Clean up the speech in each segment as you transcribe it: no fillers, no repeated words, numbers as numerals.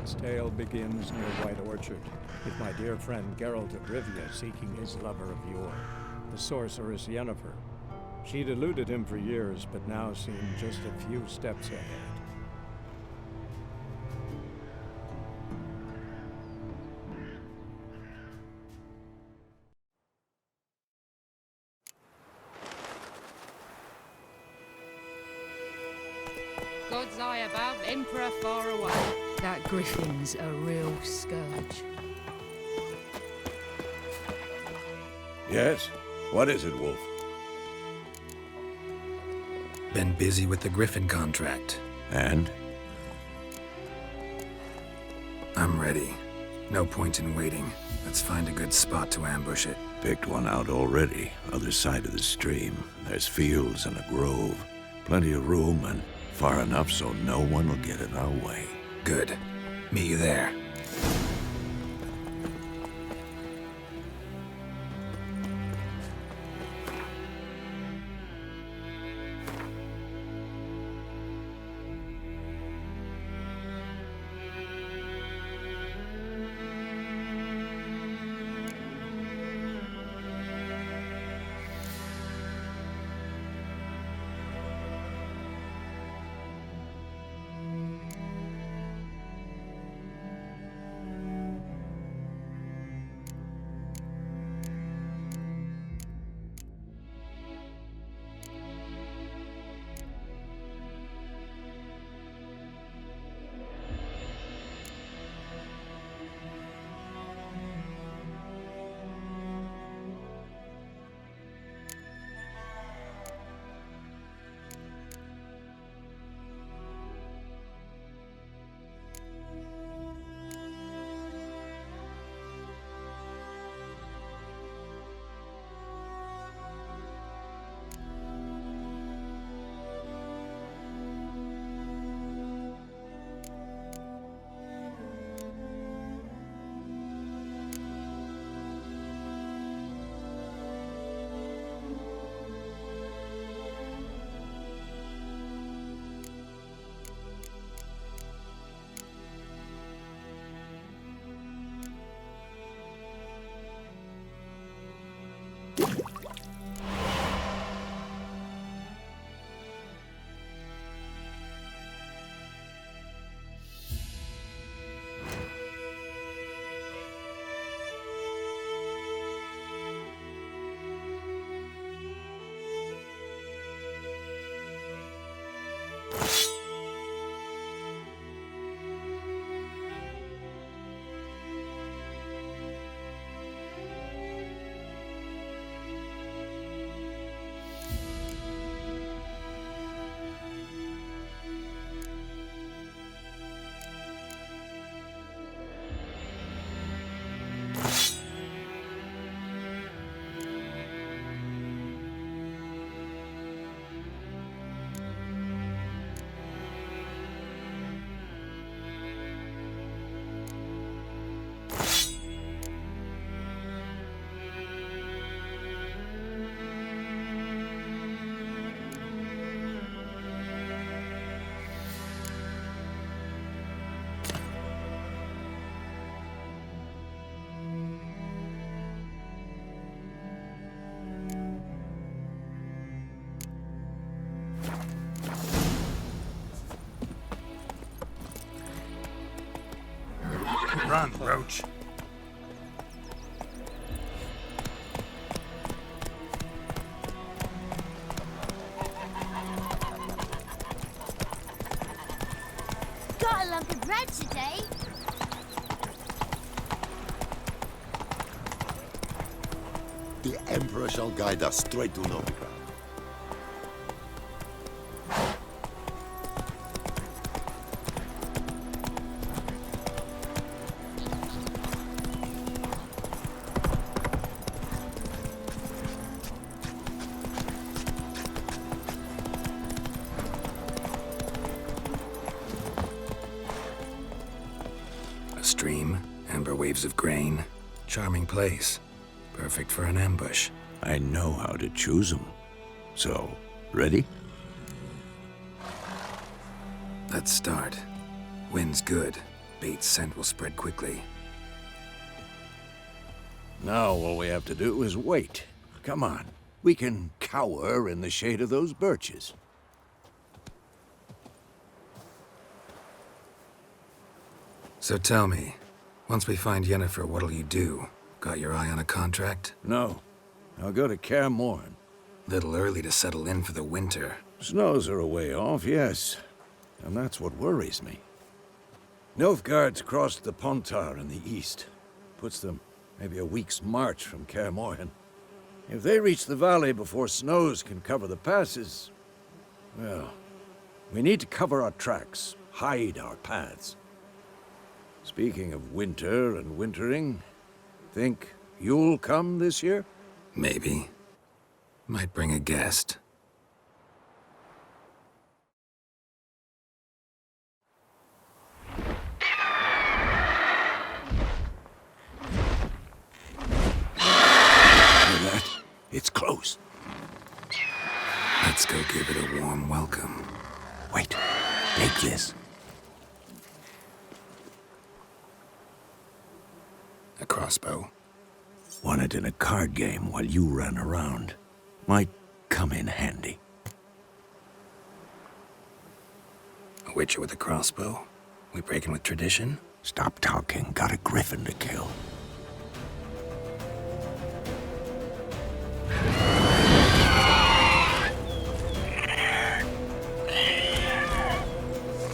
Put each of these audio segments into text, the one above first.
its tale begins near White Orchard, with my dear friend Geralt of Rivia seeking his lover of yore, the sorceress Yennefer. She'd eluded him for years, but now seemed just a few steps ahead. God's eye above, Emperor far away. That griffin's a real scourge. Yes? What is it, Wolf? Been busy with the Griffin contract. And? I'm ready. No point in waiting. Let's find a good spot to ambush it. Picked one out already. Other side of the stream. There's fields and a grove. Plenty of room and far enough so no one will get in our way. Good. Meet you there. Run, Roach. Got a lump of bread today. The Emperor shall guide us straight to Novigrad. A stream, amber waves of grain. Charming place. Perfect for an ambush. I know how to choose them. So, ready? Let's start. Wind's good. bait's scent will spread quickly. Now all we have to do is wait. Come on. We can cower in the shade of those birches. So tell me, once we find Yennefer, what'll you do? Got your eye on a contract? No. I'll go to Kaer Morhen. Little early to settle in for the winter. Snows are a way off, yes. And that's what worries me. Nilfgaard's crossed the Pontar in the east. Puts them maybe a week's march from Kaer Morhen. If they reach the valley before snows can cover the passes, well, we need to cover our tracks, hide our paths. Speaking of winter and wintering, think you'll come this year? Maybe. Might bring a guest. Hear that? It's close. Let's go give it a warm welcome. Wait, take this. A crossbow. Won it in a card game while you ran around. Might come in handy. A witcher with a crossbow? We breaking with tradition? Stop talking. Got a griffin to kill.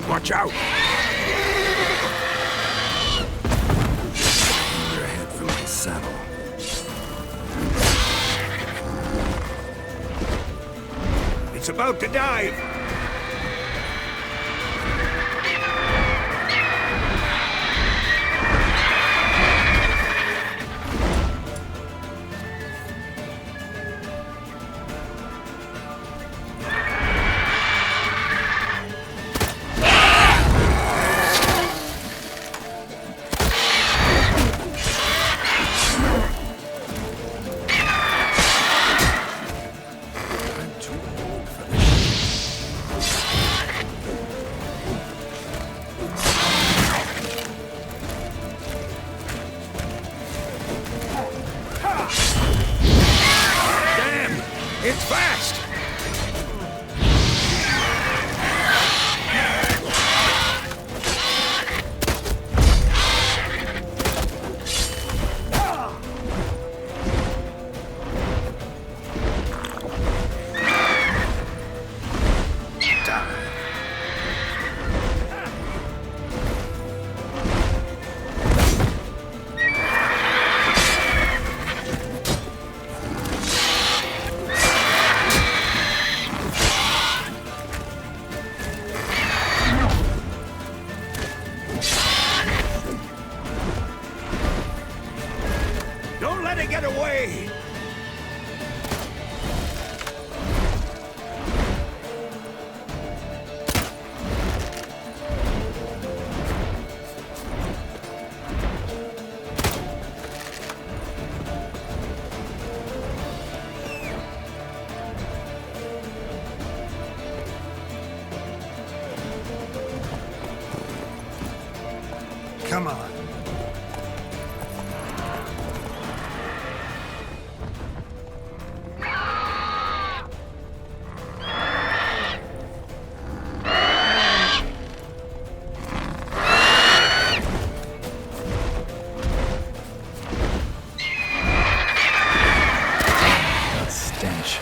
Watch out! Your head from my saddle. It's about to dive! It's fast! Don't let it get away! Come on. That stench.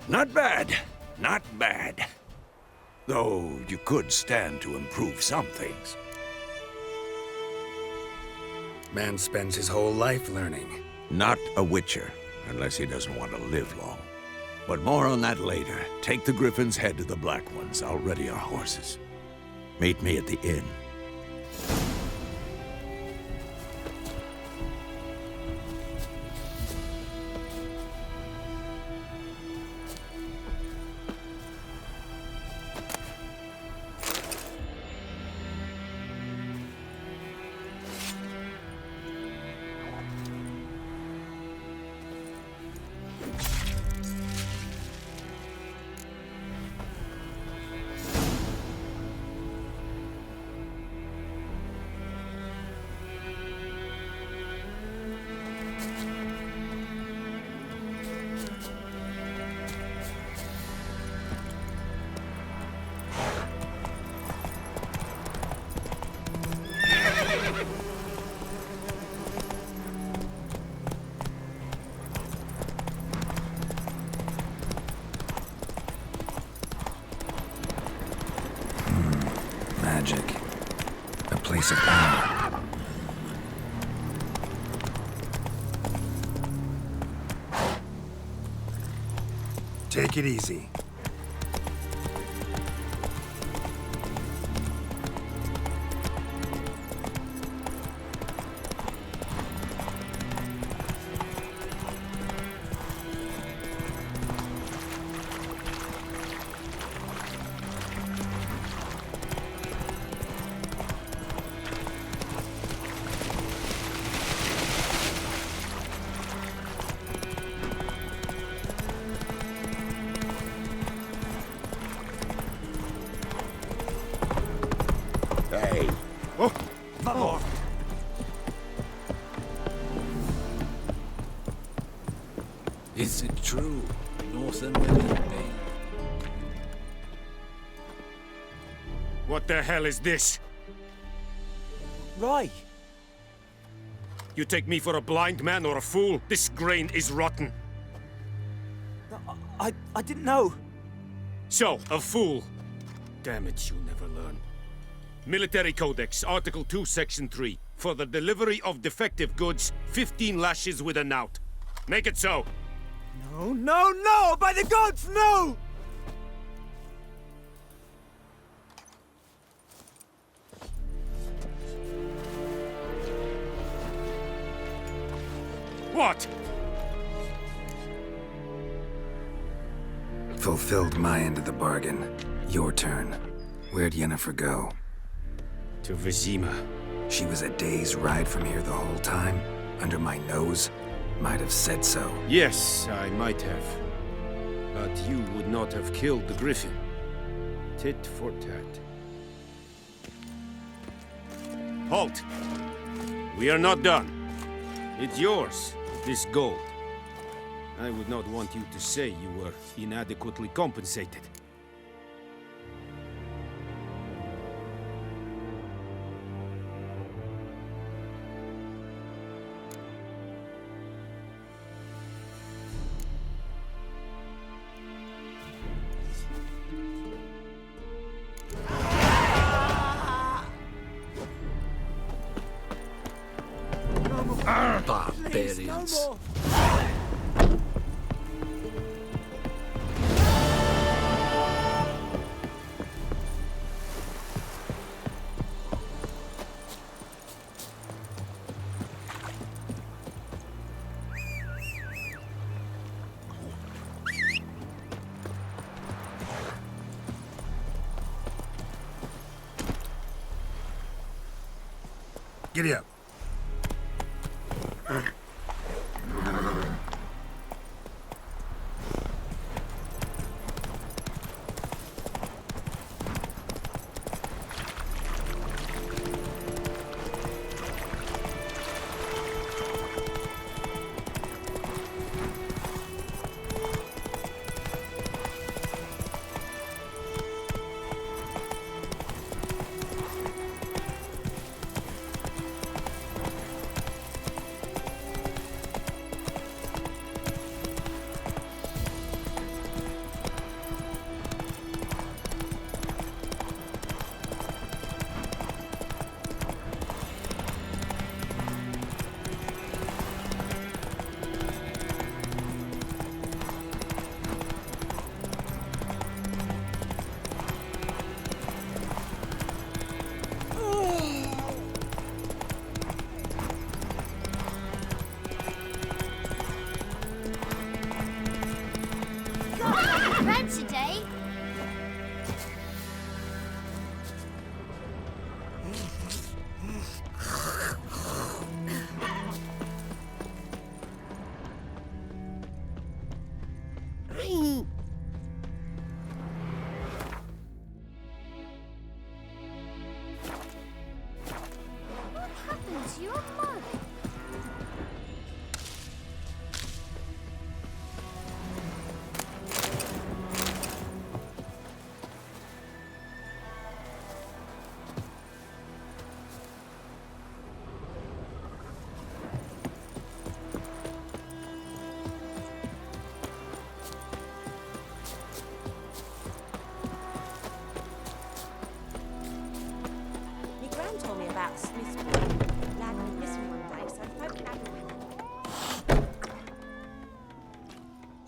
Not bad. Not bad. Though you could stand to improve some things. Man spends his whole life learning. Not a Witcher, unless he doesn't want to live long. But more on that later. Take the Griffin's head to the Black Ones. I'll ready our horses. Meet me at the inn. Magic. A place of power. Take it easy. Hey. Oh, vamos. Is it true? North American Bay. What the hell is this? Right. You take me for a blind man or a fool? This grain is rotten. I didn't know. So, a fool. Damn it, you'll never learn. Military Codex, Article 2, Section 3. For the delivery of defective goods, 15 lashes with a knout. Make it so. No, no, no! By the gods, no! What? Fulfilled my end of the bargain. Your turn. Where'd Yennefer go? To Vizima. She was a day's ride from here the whole time? Under my nose? Might have said so. Yes, I might have. But you would not have killed the Griffin. Tit for tat. Halt! We are not done. It's yours, this gold. I would not want you to say you were inadequately compensated. Barbarians. Giddy up.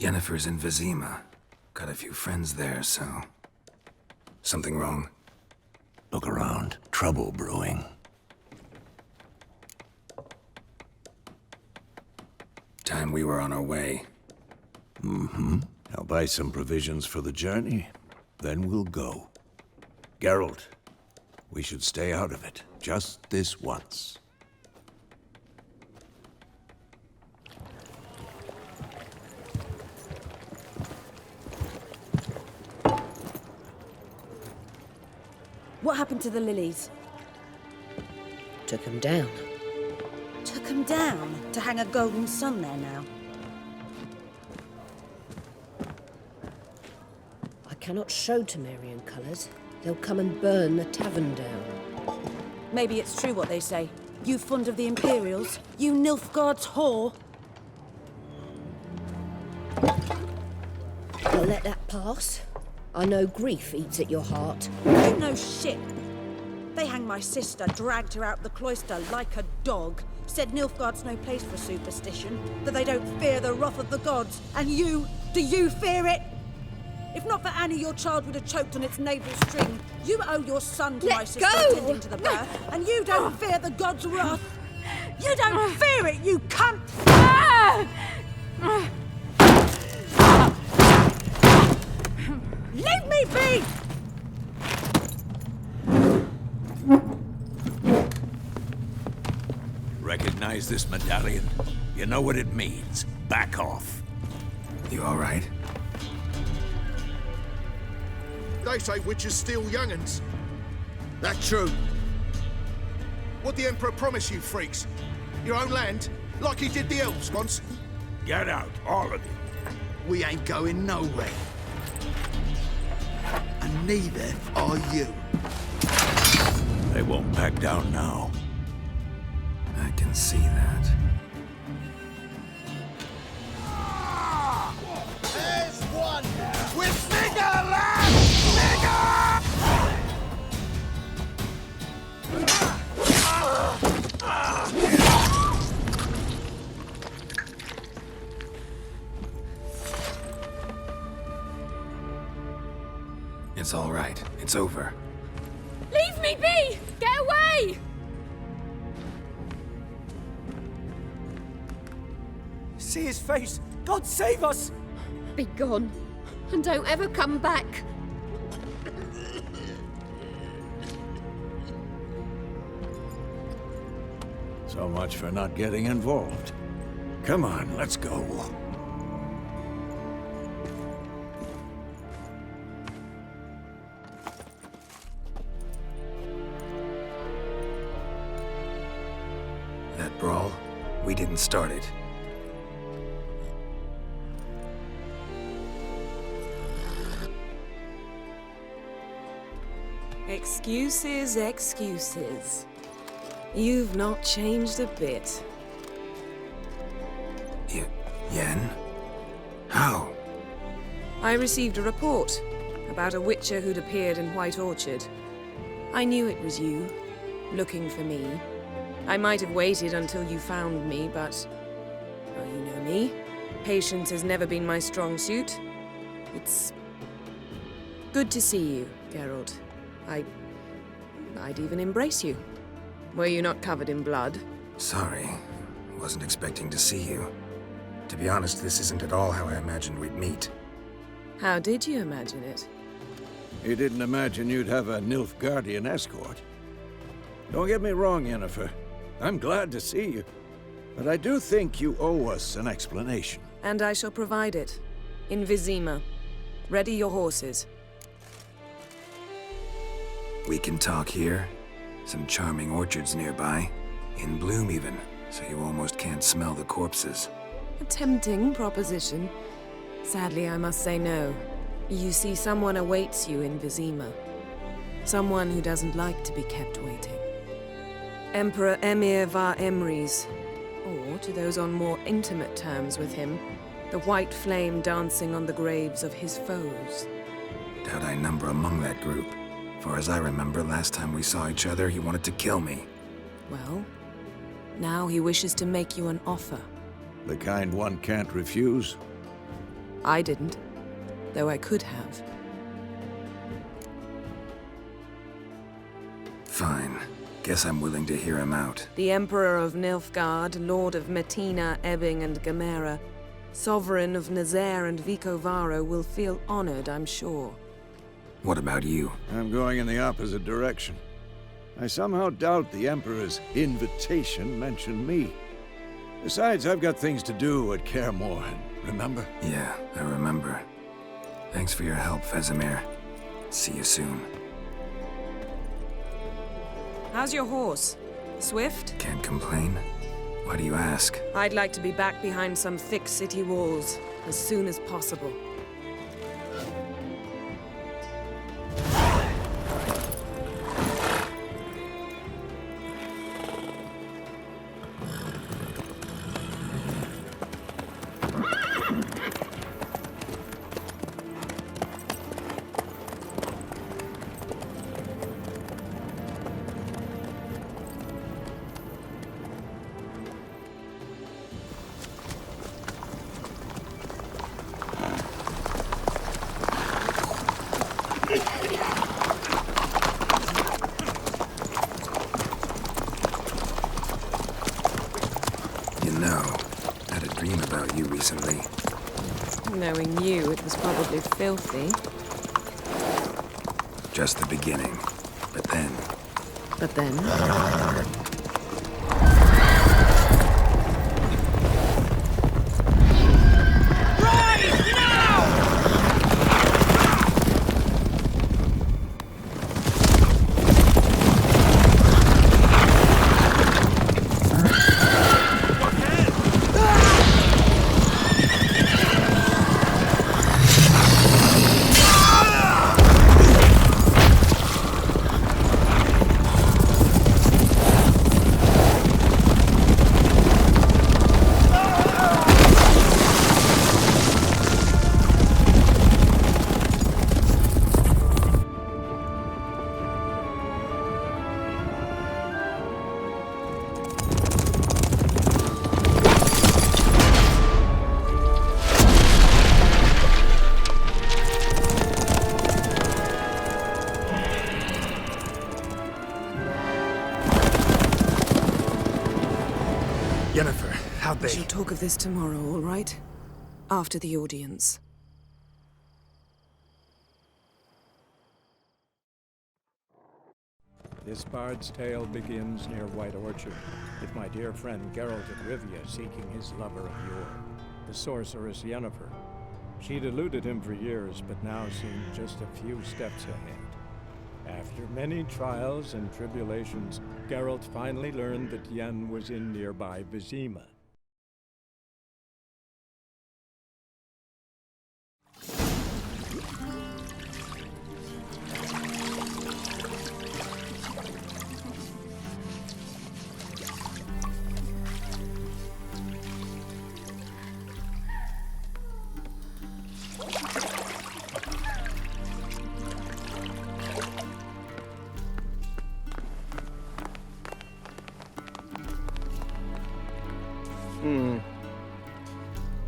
Yennefer's in Vizima. Got a few friends there, so... Something wrong? Look around. Trouble brewing. Time we were on our way. I'll buy some provisions for the journey, then we'll go. Geralt, we should stay out of it, just this once. What happened to the lilies? Took 'em down. Took them down to hang a golden sun there now. I cannot show Temerian colours. They'll come and burn the tavern down. Maybe it's true what they say. You fond of the Imperials? You Nilfgaard's whore? I'll let that pass. I know grief eats at your heart. You know shit. They hanged my sister, dragged her out the cloister like a dog. Said Nilfgaard's no place for superstition, that they don't fear the wrath of the gods. And you, do you fear it? If not for Annie, your child would have choked on its navel string. You owe your son to my sister tending to the birth, and you don't fear the gods' wrath. You don't fear it, you cunt! Leave me be! Recognize this medallion? You know what it means. Back off. You all right? They say witches steal young'uns. That true? What the Emperor promise you, freaks? Your own land? Like he did the elves once? Get out, all of you. We ain't going nowhere. And neither are you. They won't back down now. I can see that. There's one! With Nigger, lad! Nigger! It's all right. It's over. Leave me be! Get away! See his face! God save us! Be gone, and don't ever come back. So much for not getting involved. Come on, let's go. That brawl, we didn't start it. Excuses, excuses. You've not changed a bit. Yen? How? I received a report about a witcher who'd appeared in White Orchard. I knew it was you, looking for me. I might have waited until you found me, but... well, you know me. Patience has never been my strong suit. It's... good to see you, Geralt. I'd even embrace you. Were you not covered in blood? Sorry. Wasn't expecting to see you. To be honest, this isn't at all how I imagined we'd meet. How did you imagine it? You didn't imagine you'd have a Nilfgaardian escort. Don't get me wrong, Yennefer. I'm glad to see you. But I do think you owe us an explanation. And I shall provide it. In Vizima. Ready your horses. We can talk here. Some charming orchards nearby. In bloom even, so you almost can't smell the corpses. A tempting proposition. Sadly, I must say no. You see, someone awaits you in Vizima. Someone who doesn't like to be kept waiting. Emperor Emir var Emrys. Or, to those on more intimate terms with him, the white flame dancing on the graves of his foes. Doubt I number among that group. For as I remember, last time we saw each other, he wanted to kill me. Well, now he wishes to make you an offer. The kind one can't refuse? I didn't, though I could have. Fine. Guess I'm willing to hear him out. The Emperor of Nilfgaard, Lord of Metina, Ebbing, and Gamera, Sovereign of Nazaire and Vicovaro will feel honored, I'm sure. What about you? I'm going in the opposite direction. I somehow doubt the Emperor's invitation mentioned me. Besides, I've got things to do at Kaer Morhen, remember? Yeah, I remember. Thanks for your help, Vesemir. See you soon. How's your horse? Swift? Can't complain. Why do you ask? I'd like to be back behind some thick city walls as soon as possible. Recently. Knowing you, it was probably filthy. Just the beginning. But then... But then? How'd they? We shall talk of this tomorrow, all right? After the audience. This bard's tale begins near White Orchard, with my dear friend Geralt of Rivia seeking his lover of yore, the sorceress Yennefer. She'd eluded him for years, but now seemed just a few steps ahead. After many trials and tribulations, Geralt finally learned that Yen was in nearby Vizima.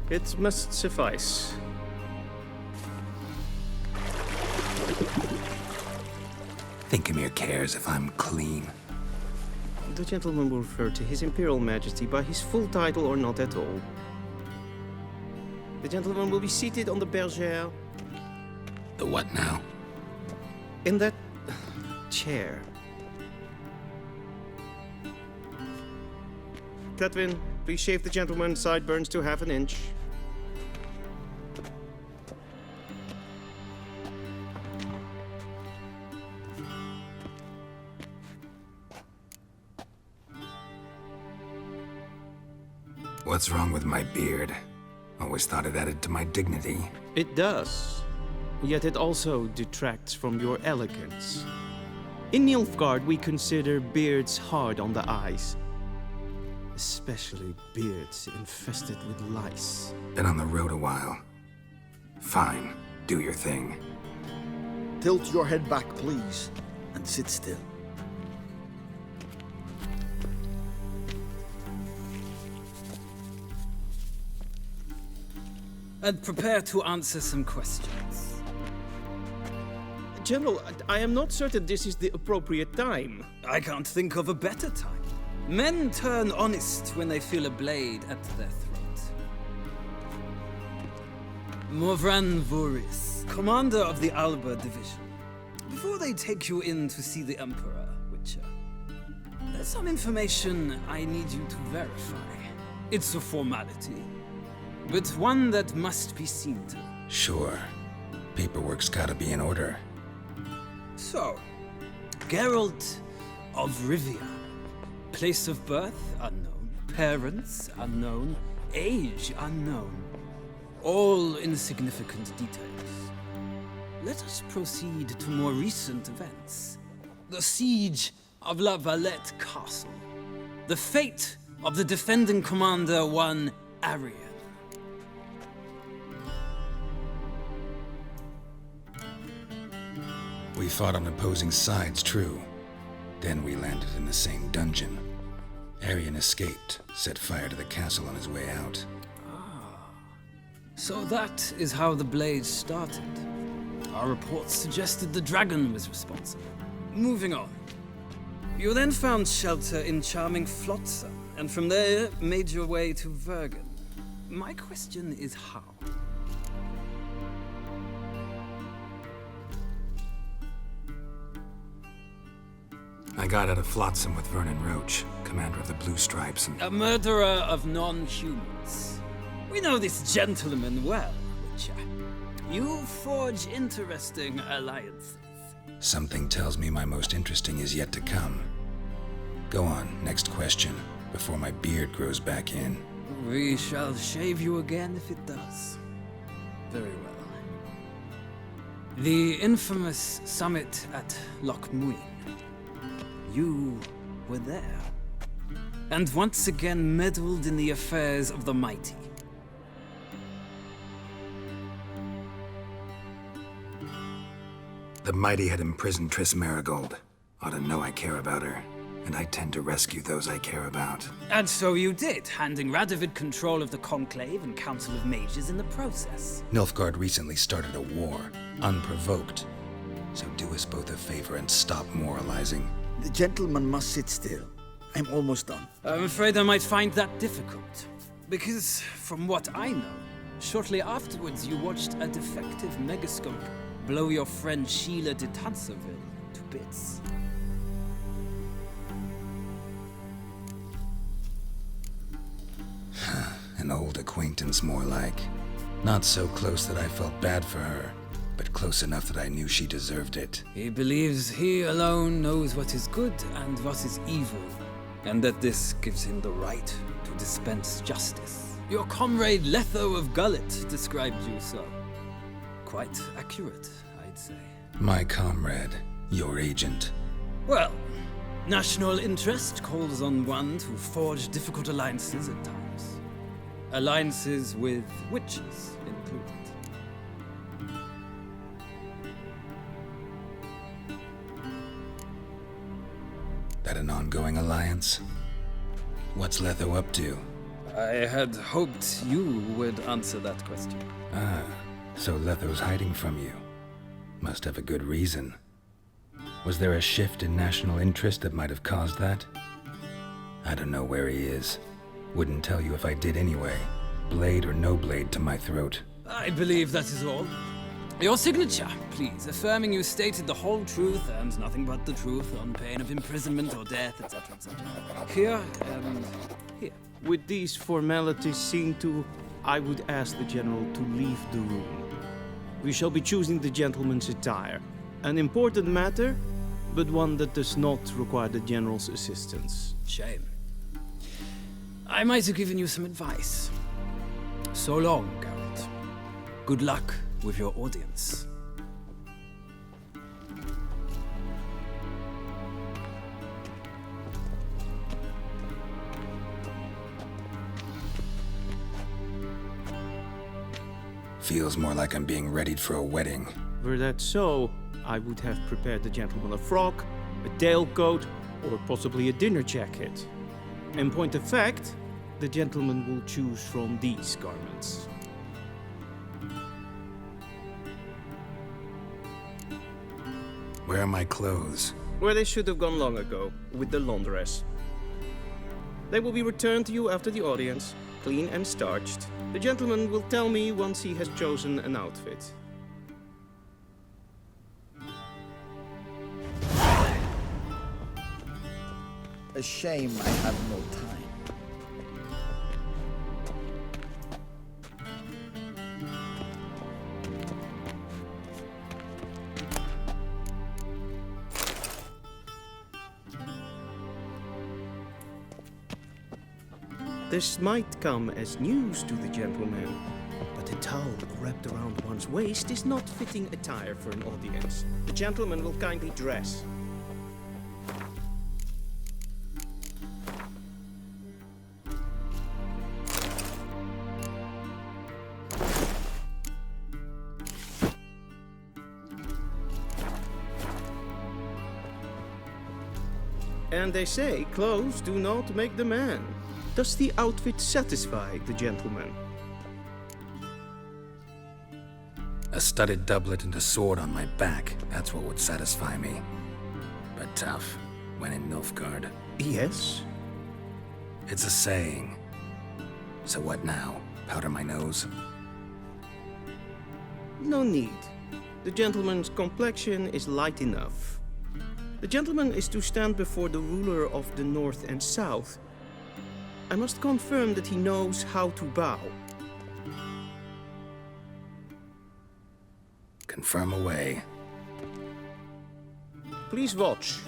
It must suffice. Thinkemere cares if I'm clean. The gentleman will refer to His Imperial Majesty by his full title or not at all. The gentleman will be seated on the bergère. The what now? In that chair. Cletwin, please shave the gentleman's sideburns to half an inch. What's wrong with my beard? Always thought it added to my dignity. It does. Yet it also detracts from your elegance. In Nilfgaard, we consider beards hard on the eyes. Especially beards infested with lice. Been on the road a while. Fine, do your thing. Tilt your head back, please, and sit still. and prepare to answer some questions. General, I am not certain this is the appropriate time. I can't think of a better time. Men turn honest when they feel a blade at their throat. Morvran Voris, commander of the Alba Division. Before they take you in to see the Emperor, Witcher, there's some information I need you to verify. It's a formality, but one that must be seen to. Sure. Paperwork's gotta be in order. So, Geralt of Rivia. Place of birth unknown. Parents unknown. Age unknown. All insignificant details. Let us proceed to more recent events. The siege of La Valette Castle. The fate of the defending commander, one Arian. We fought on opposing sides, true. Then we landed in the same dungeon. Arian escaped, set fire to the castle on his way out. So that is how the blade started. Our reports suggested the dragon was responsible. Moving on. You then found shelter in charming Flotsam, and from there made your way to Vergen. My question is how? I got out of Flotsam with Vernon Roach, commander of the Blue Stripes, and... A murderer of non-humans. We know this gentleman well, Witcher. You forge interesting alliances. Something tells me my most interesting is yet to come. Go on, next question, before my beard grows back in. We shall shave you again if it does. Very well. The infamous summit at Loch Muin. You were there. And once again meddled in the affairs of the mighty. The mighty had imprisoned Triss Marigold. Ought to know I care about her, and I tend to rescue those I care about. And so you did, handing Radovid control of the Conclave and Council of Mages in the process. Nilfgaard recently started a war, unprovoked. So do us both a favor and stop moralizing. The gentleman must sit still. I'm almost done. I'm afraid I might find that difficult. Because, from what I know, shortly afterwards you watched a defective megascope blow your friend Sheila de Tanserville to bits. An old acquaintance, more like. Not so close that I felt bad for her, but close enough that I knew she deserved it. He believes he alone knows what is good and what is evil, and that this gives him the right to dispense justice. Your comrade Letho of Gullet described you so. Quite accurate, I'd say. My comrade, your agent. Well, national interest calls on one to forge difficult alliances at times. Alliances with witches included. That an ongoing alliance? What's Letho up to? I had hoped you would answer that question. Ah, so Letho's hiding from you. Must have a good reason. Was there a shift in national interest that might have caused that? I don't know where he is. Wouldn't tell you if I did anyway. Blade or no blade to my throat. I believe that is all. Your signature, please, affirming you stated the whole truth and nothing but the truth on pain of imprisonment or death, etc., etc. Here and here. With these formalities seen to, I would ask the General to leave the room. We shall be choosing the gentleman's attire. An important matter, but one that does not require the General's assistance. Shame. I might have given you some advice. So long, Geralt. Good luck with your audience. Feels more like I'm being readied for a wedding. Were that so, I would have prepared the gentleman a frock, a tailcoat, or possibly a dinner jacket. In point of fact, the gentleman will choose from these garments. Where are my clothes? Where they should have gone long ago, with the laundress. They will be returned to you after the audience, clean and starched. The gentleman will tell me once he has chosen an outfit. A shame I have no time. This might come as news to the gentleman, but a towel wrapped around one's waist is not fitting attire for an audience. The gentleman will kindly dress. And they say clothes do not make the man. Does the outfit satisfy the gentleman? A studded doublet and a sword on my back, that's what would satisfy me. But tough, when in Nilfgaard. Yes? It's a saying. So what now? Powder my nose? No need. The gentleman's complexion is light enough. The gentleman is to stand before the ruler of the North and South. I must confirm that he knows how to bow. Confirm away. Please watch.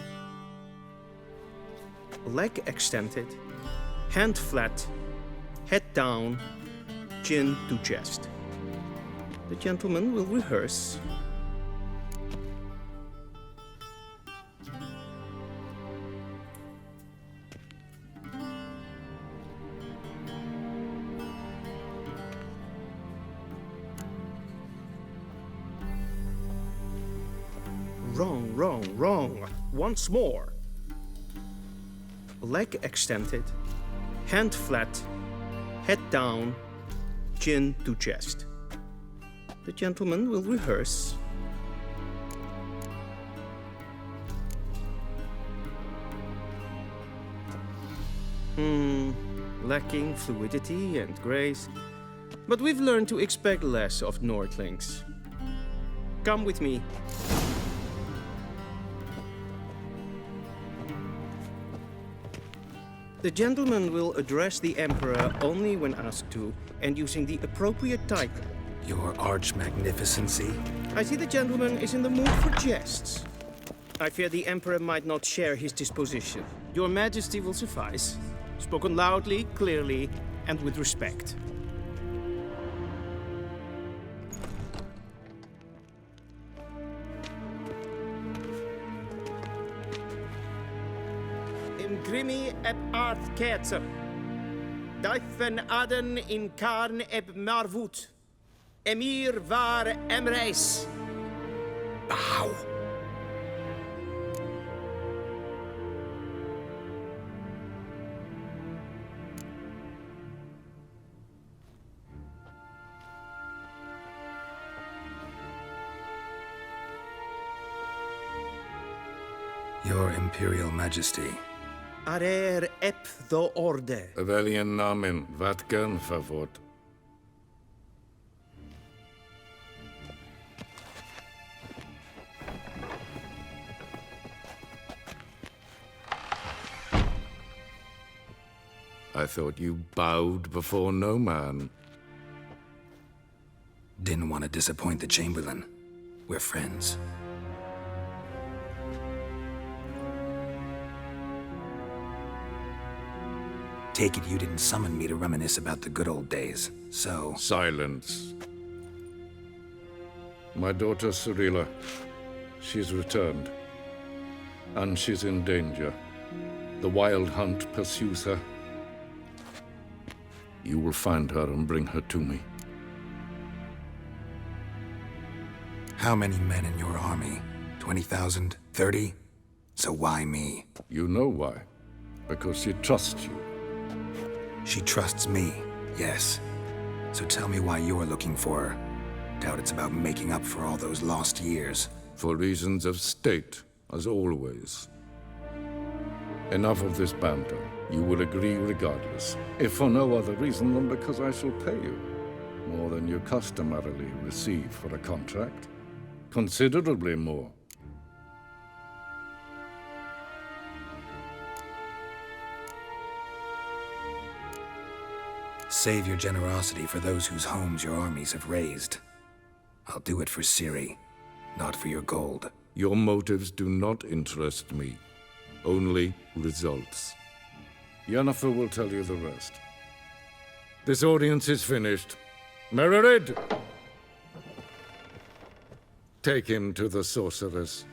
Leg extended, hand flat, head down, chin to chest. The gentleman will rehearse. Wrong. Once more. Leg extended, hand flat, head down, chin to chest. The gentleman will rehearse. Lacking fluidity and grace. But we've learned to expect less of Nordlings. Come with me. The gentleman will address the Emperor only when asked to, and using the appropriate title. Your Arch-Magnificency? I see the gentleman is in the mood for jests. I fear the Emperor might not share his disposition. Your Majesty will suffice. Spoken loudly, clearly, and with respect. Grimi eb art ketzer. Daifen aden in karn eb marvut. Emir var emreis. Bow. Your Imperial Majesty. Arer ep the orde. Welchen Namen, wat gern favort? I thought you bowed before no man. Didn't want to disappoint the Chamberlain. We're friends. Take it you didn't summon me to reminisce about the good old days, so... Silence. My daughter Cyrilla, she's returned. And she's in danger. The Wild Hunt pursues her. You will find her and bring her to me. How many men in your army? 20,000? 30? So why me? You know why. Because she trusts you. She trusts me, yes. So tell me why you're looking for her. Doubt it's about making up for all those lost years. For reasons of state, as always. Enough of this banter. You will agree regardless, if for no other reason than because I shall pay you more than you customarily receive for a contract. Considerably more. Save your generosity for those whose homes your armies have razed. I'll do it for Ciri, not for your gold. Your motives do not interest me. Only results. Yennefer will tell you the rest. This audience is finished. Mererid! Take him to the sorceress.